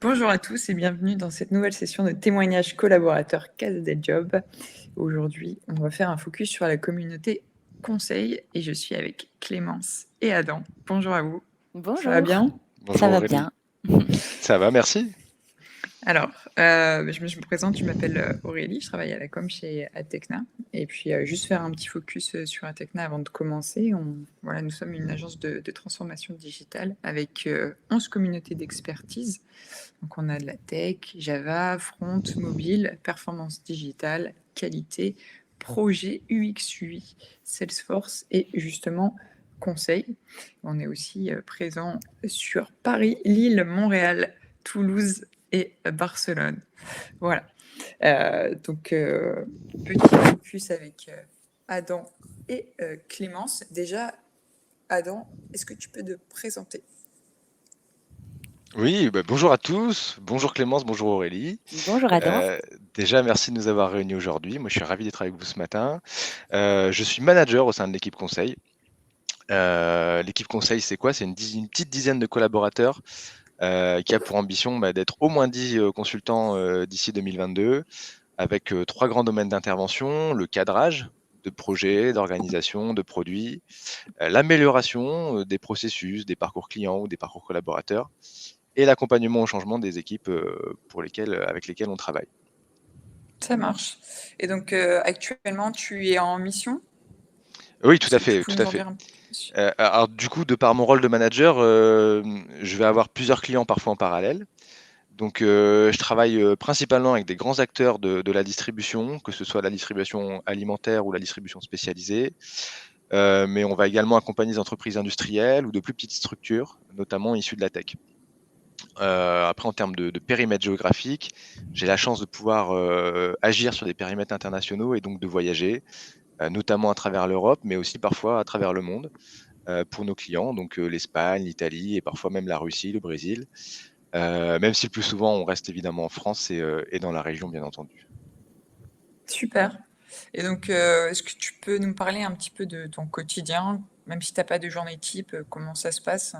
Bonjour à tous et bienvenue dans cette nouvelle session de témoignages collaborateurs Casa del Job. Aujourd'hui, on va faire un focus sur la communauté conseil et je suis avec Clémence et Adam. Bonjour à vous. Ça va Bonjour, bien? ça Bonjour va Aurélie. bien. Ça va, merci. Alors, je me présente, je m'appelle Aurélie, je travaille à la com chez Atecna. Et puis, juste faire un petit focus sur Atecna avant de commencer. Voilà, nous sommes une agence de transformation digitale avec 11 communautés d'expertise. Donc, on a de la tech, Java, front, mobile, performance digitale, qualité, projet UX, UI, Salesforce et justement conseil. On est aussi présent sur Paris, Lille, Montréal, Toulouse et Barcelone. Voilà. Donc, petit focus avec Adam et Clémence. Déjà, Adam, est-ce que tu peux te présenter? Oui, bonjour à tous. Bonjour Clémence, bonjour Aurélie. Bonjour Adam. Euh, Déjà, merci de nous avoir réunis aujourd'hui. Moi, je suis ravi d'être avec vous ce matin. Je suis manager au sein de l'équipe conseil. L'équipe conseil, c'est quoi? C'est une petite dizaine de collaborateurs qui a pour ambition d'être au moins 10 consultants d'ici 2022, avec trois grands domaines d'intervention: le cadrage de projets, d'organisation, de produits, l'amélioration des processus, des parcours clients ou des parcours collaborateurs, et l'accompagnement au changement des équipes avec lesquelles on travaille. Ça marche. Et donc, actuellement, tu es en mission? Oui, tout Est-ce à que tu fait, peux tout nous à en fait. dire un peu plus? Alors du coup, de par mon rôle de manager, je vais avoir plusieurs clients parfois en parallèle. Donc, je travaille principalement avec des grands acteurs de la distribution, que ce soit la distribution alimentaire ou la distribution spécialisée. Mais on va également accompagner des entreprises industrielles ou de plus petites structures, notamment issues de la tech. Après, en termes de périmètre géographique, j'ai la chance de pouvoir agir sur des périmètres internationaux et donc de voyager, notamment à travers l'Europe, mais aussi parfois à travers le monde, pour nos clients, donc l'Espagne, l'Italie et parfois même la Russie, le Brésil. Même si le plus souvent on reste évidemment en France et dans la région, bien entendu. Super. Et donc, est-ce que tu peux nous parler un petit peu de ton quotidien? Même si tu as pas de journée type, comment ça se passe?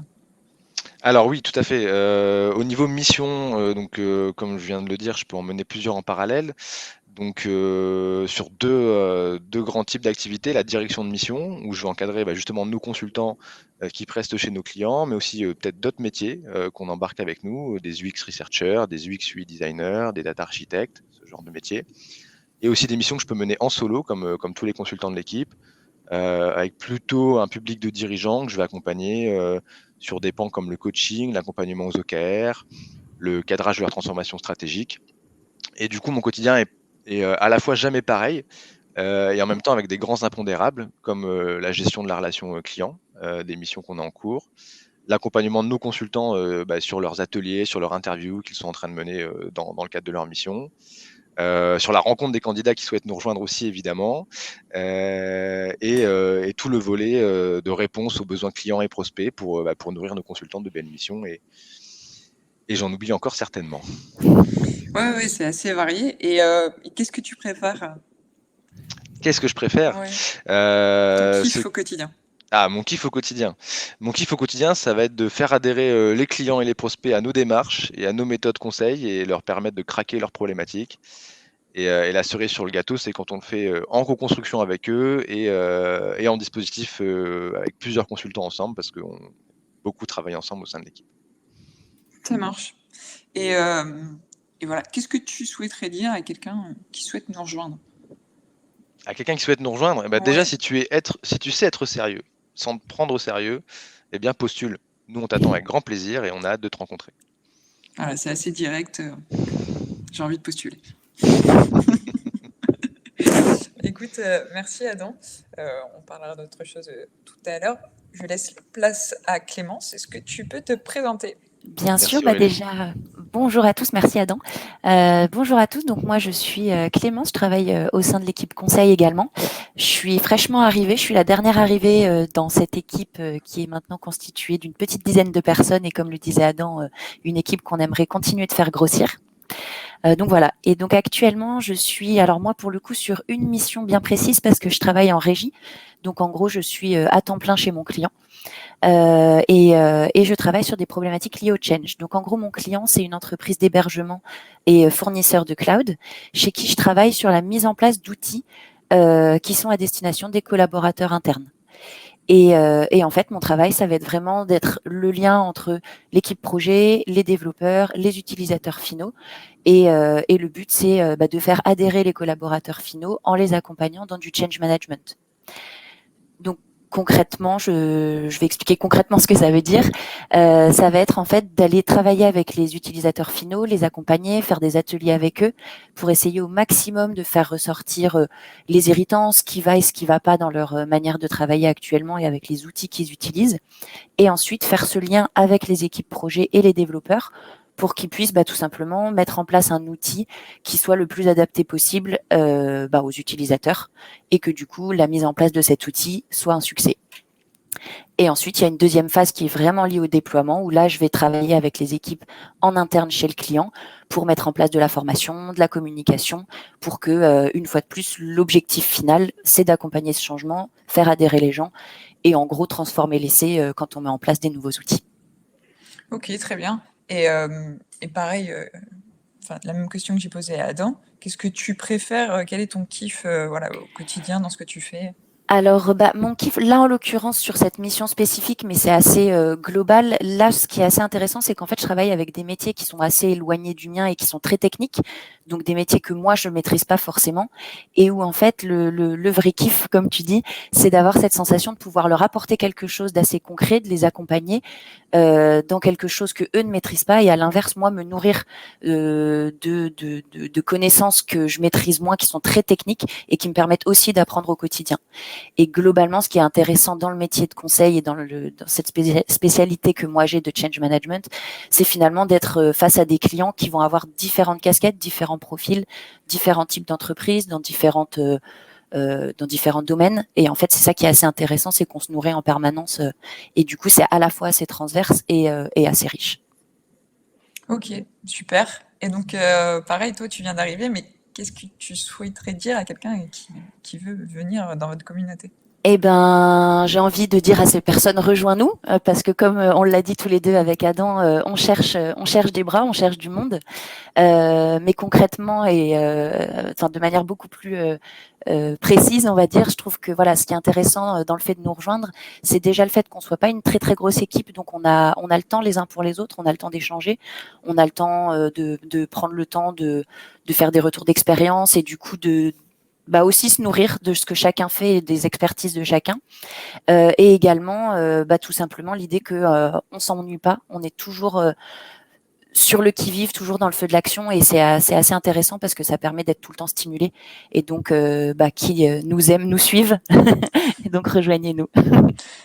Alors oui, tout à fait. Au niveau mission, comme je viens de le dire, je peux en mener plusieurs en parallèle. Donc, sur deux grands types d'activités: la direction de mission, où je vais encadrer justement nos consultants qui prestent chez nos clients, mais aussi peut-être d'autres métiers qu'on embarque avec nous, des UX researchers, des UX UI designers, des data architectes, ce genre de métiers. Et aussi des missions que je peux mener en solo, comme tous les consultants de l'équipe, avec plutôt un public de dirigeants que je vais accompagner sur des pans comme le coaching, l'accompagnement aux OKR, le cadrage de la transformation stratégique. Et du coup, mon quotidien est à la fois jamais pareil et en même temps avec des grands impondérables comme la gestion de la relation client, des missions qu'on a en cours, l'accompagnement de nos consultants sur leurs ateliers, sur leurs interviews qu'ils sont en train de mener dans le cadre de leur mission, sur la rencontre des candidats qui souhaitent nous rejoindre aussi évidemment, et tout le volet de réponse aux besoins clients et prospects pour nourrir nos consultants de belles missions, et j'en oublie encore certainement. Ouais, ouais, c'est assez varié. Et qu'est-ce que tu préfères? Qu'est-ce que je préfère? Ouais, ton Euh, ce- kiff au quotidien. Mon kiff au quotidien. Mon kiff au quotidien, ça va être de faire adhérer les clients et les prospects à nos démarches et à nos méthodes conseils et leur permettre de craquer leurs problématiques. Et la cerise sur le gâteau, c'est quand on le fait en co-construction avec eux et en dispositif avec plusieurs consultants ensemble, parce qu'on beaucoup travaille ensemble au sein de l'équipe. Ça marche. Et, et voilà, qu'est-ce que tu souhaiterais dire à quelqu'un qui souhaite nous rejoindre? À quelqu'un qui souhaite nous rejoindre, déjà, Ouais, si tu sais être sérieux, sans te prendre au sérieux, eh bien postule. Nous, on t'attend avec grand plaisir et on a hâte de te rencontrer. voilà, c'est assez direct. J'ai envie de postuler. Écoute, merci Adam. On parlera d'autre chose tout à l'heure. Je laisse place à Clémence. Est-ce que tu peux te présenter? Bien sûr, Merci Aurélie. déjà, bonjour à tous, merci Adam. Bonjour à tous, donc moi je suis Clémence, je travaille au sein de l'équipe conseil également. Je suis fraîchement arrivée, je suis la dernière arrivée dans cette équipe qui est maintenant constituée d'une petite dizaine de personnes et comme le disait Adam, une équipe qu'on aimerait continuer de faire grossir. Donc voilà. Et donc actuellement, je suis, alors moi pour le coup, sur une mission bien précise parce que je travaille en régie. Donc en gros, je suis à temps plein chez mon client et je travaille sur des problématiques liées au change. Donc en gros, mon client, c'est une entreprise d'hébergement et fournisseur de cloud chez qui je travaille sur la mise en place d'outils qui sont à destination des collaborateurs internes. Et en fait, mon travail, ça va être vraiment d'être le lien entre l'équipe projet, les développeurs, les utilisateurs finaux. Et le but, c'est de faire adhérer les collaborateurs finaux en les accompagnant dans du change management. Donc concrètement, je vais expliquer concrètement ce que ça veut dire. Ça va être en fait d'aller travailler avec les utilisateurs finaux, les accompagner, faire des ateliers avec eux pour essayer au maximum de faire ressortir les irritants, ce qui va et ce qui va pas dans leur manière de travailler actuellement et avec les outils qu'ils utilisent. Et ensuite faire ce lien avec les équipes projet et les développeurs pour qu'ils puissent tout simplement mettre en place un outil qui soit le plus adapté possible aux utilisateurs et que du coup la mise en place de cet outil soit un succès. Et ensuite, il y a une deuxième phase qui est vraiment liée au déploiement, où là, je vais travailler avec les équipes en interne chez le client pour mettre en place de la formation, de la communication, pour que, une fois de plus, l'objectif final, c'est d'accompagner ce changement, faire adhérer les gens et en gros transformer l'essai quand on met en place des nouveaux outils. Ok, très bien. Et pareil, la même question que j'ai posée à Adam, qu'est-ce que tu préfères, quel est ton kiff au quotidien dans ce que tu fais? Alors, mon kiff, là en l'occurrence sur cette mission spécifique, mais c'est assez global. Là, ce qui est assez intéressant, c'est qu'en fait, je travaille avec des métiers qui sont assez éloignés du mien et qui sont très techniques, donc des métiers que moi je maîtrise pas forcément, et où en fait le vrai kiff, comme tu dis, c'est d'avoir cette sensation de pouvoir leur apporter quelque chose d'assez concret, de les accompagner dans quelque chose que eux ne maîtrisent pas, et à l'inverse, moi me nourrir de connaissances que je maîtrise moins, qui sont très techniques et qui me permettent aussi d'apprendre au quotidien. Et globalement, ce qui est intéressant dans le métier de conseil et dans cette spécialité que moi j'ai de change management, c'est finalement d'être face à des clients qui vont avoir différentes casquettes, différents profils, différents types d'entreprises, dans différents domaines. Et en fait, c'est ça qui est assez intéressant, c'est qu'on se nourrit en permanence. Et du coup, c'est à la fois assez transverse et assez riche. Ok, super. Et donc, pareil, toi, tu viens d'arriver, mais qu'est-ce que tu souhaiterais dire à quelqu'un qui veut venir dans votre communauté? Eh ben, j'ai envie de dire à ces personnes, rejoins-nous, parce que comme on l'a dit tous les deux avec Adam, on cherche des bras, on cherche du monde. Mais concrètement et de manière beaucoup plus précise, on va dire, je trouve que voilà, ce qui est intéressant dans le fait de nous rejoindre, c'est déjà le fait qu'on soit pas une très très grosse équipe, donc on a le temps les uns pour les autres, on a le temps d'échanger, on a le temps de prendre le temps de faire des retours d'expérience et du coup de aussi se nourrir de ce que chacun fait et des expertises de chacun. Et également, tout simplement l'idée que on s'ennuie pas, on est toujours sur le qui-vive, toujours dans le feu de l'action, et c'est assez intéressant parce que ça permet d'être tout le temps stimulé. Et donc, qui nous aiment, nous suivent. Et donc, rejoignez-nous.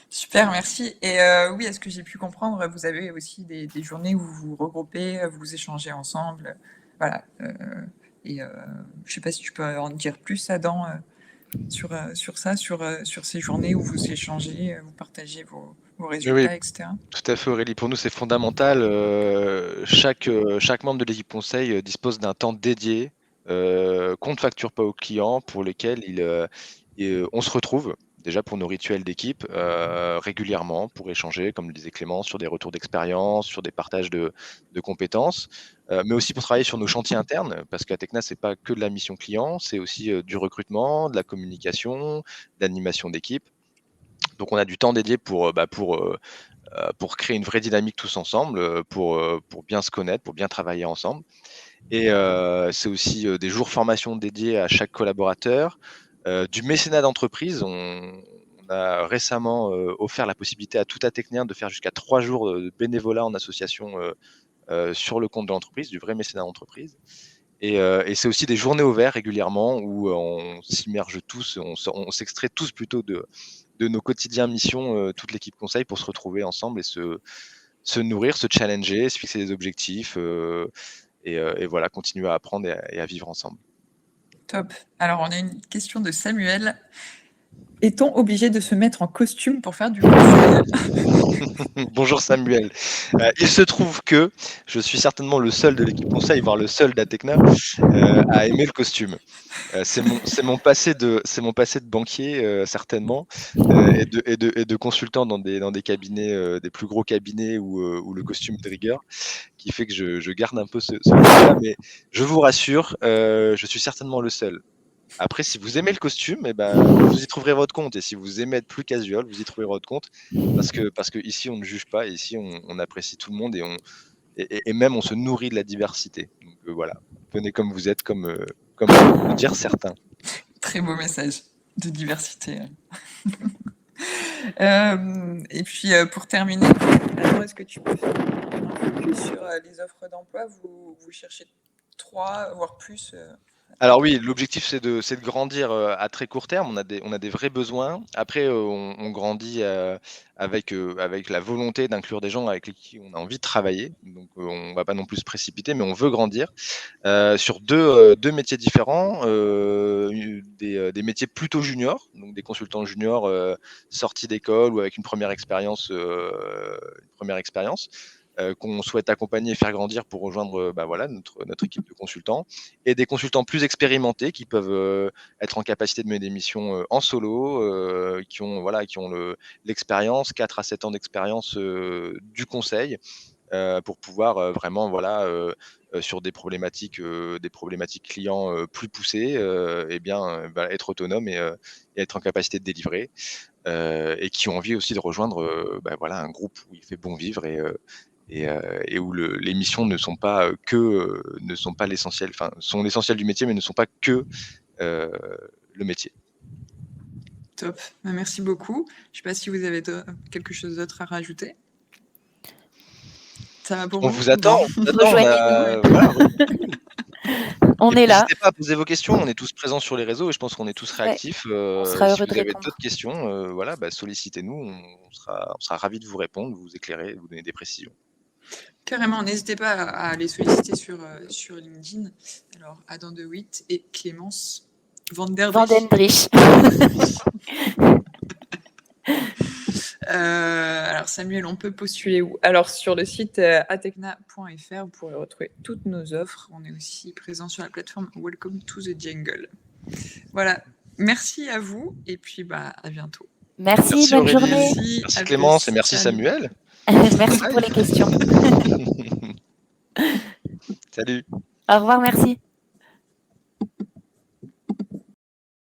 Super, merci. Et oui, est-ce que j'ai pu comprendre, vous avez aussi des journées où vous vous regroupez, vous échangez ensemble, voilà. Et je sais pas si tu peux en dire plus, Adam, sur ça, sur ces journées où vous échangez, vous partagez vos Oui, oui, résultats, etc. tout à fait, Aurélie. Pour nous, c'est fondamental. Chaque membre de l'équipe conseil dispose d'un temps dédié qu'on ne facture pas aux clients, pour lesquels on se retrouve déjà pour nos rituels d'équipe régulièrement pour échanger, comme le disait Clément, sur des retours d'expérience, sur des partages de compétences, mais aussi pour travailler sur nos chantiers internes, parce qu'à Tecna, c'est pas que de la mission client, c'est aussi du recrutement, de la communication, de l'animation d'équipe. Donc on a du temps dédié pour créer une vraie dynamique tous ensemble, pour bien se connaître, pour bien travailler ensemble. Et c'est aussi des jours formation dédiés à chaque collaborateur, du mécénat d'entreprise. On a récemment offert la possibilité à tout Atecnien de faire jusqu'à 3 jours de bénévolat en association sur le compte de l'entreprise, du vrai mécénat d'entreprise. Et c'est aussi des journées au vert régulièrement où on s'immerge tous, on s'extrait tous plutôt de nos quotidiens missions, toute l'équipe conseil, pour se retrouver ensemble et se nourrir, se challenger, se fixer des objectifs et voilà, continuer à apprendre et à vivre ensemble. Top. Alors, on a une question de Samuel. Est-on obligé de se mettre en costume pour faire du conseil? Bonjour Samuel. Il se trouve que je suis certainement le seul de l'équipe conseil, voire le seul d'Atecna, à aimer le costume. C'est mon passé de banquier, certainement, et de consultant dans des cabinets, des plus gros cabinets où le costume est de rigueur, qui fait que je garde un peu ce côté-là. Mais je vous rassure, je suis certainement le seul. Après, si vous aimez le costume, vous y trouverez votre compte. Et si vous aimez être plus casual, vous y trouverez votre compte. Parce que ici, on ne juge pas. Et ici, on apprécie tout le monde et même on se nourrit de la diversité. Donc voilà, venez comme vous êtes, comme peuvent le dire certains. Très beau message de diversité. Et puis, pour terminer, alors est-ce que tu peux faire un focus sur les offres d'emploi? Vous cherchez 3, voire plus Alors oui, l'objectif c'est de grandir à très court terme. On a des vrais besoins. Après, on grandit avec la volonté d'inclure des gens avec qui on a envie de travailler. Donc, on va pas non plus se précipiter, mais on veut grandir sur deux métiers différents, des métiers plutôt juniors, donc des consultants juniors sortis d'école ou avec une première expérience, qu'on souhaite accompagner et faire grandir pour rejoindre voilà, notre équipe de consultants, et des consultants plus expérimentés qui peuvent être en capacité de mener des missions en solo, qui ont, voilà, qui ont l'expérience, 4 à 7 ans d'expérience du conseil, pour pouvoir vraiment voilà, sur des problématiques clients plus poussées, être autonome et être en capacité de délivrer, et qui ont envie aussi de rejoindre voilà, un groupe où il fait bon vivre et où les missions ne sont pas ne sont pas l'essentiel, enfin sont l'essentiel du métier, mais ne sont pas que le métier. Top, merci beaucoup. Je ne sais pas si vous avez quelque chose d'autre à rajouter. Ça va pour On vous? vous attend, voilà, On est là. N'hésitez pas à poser vos questions, on est tous présents sur les réseaux et je pense qu'on est tous réactifs. On sera Si heureux vous de avez répondre. d'autres questions, voilà, sollicitez-nous, on sera ravis de vous répondre, de vous éclairer, de vous donner des précisions. Carrément, n'hésitez pas à les solliciter sur LinkedIn. Alors, Adam De Witt et Clémence Vandendrich. Alors, Samuel, on peut postuler où? Alors, sur le site atecna.fr, vous pourrez retrouver toutes nos offres. On est aussi présent sur la plateforme Welcome to the Jungle. Voilà, merci à vous et puis à bientôt. Merci, bonne Aurélie. journée. Merci Clémence et merci Samuel. Merci pour les questions. Salut. Au revoir, merci.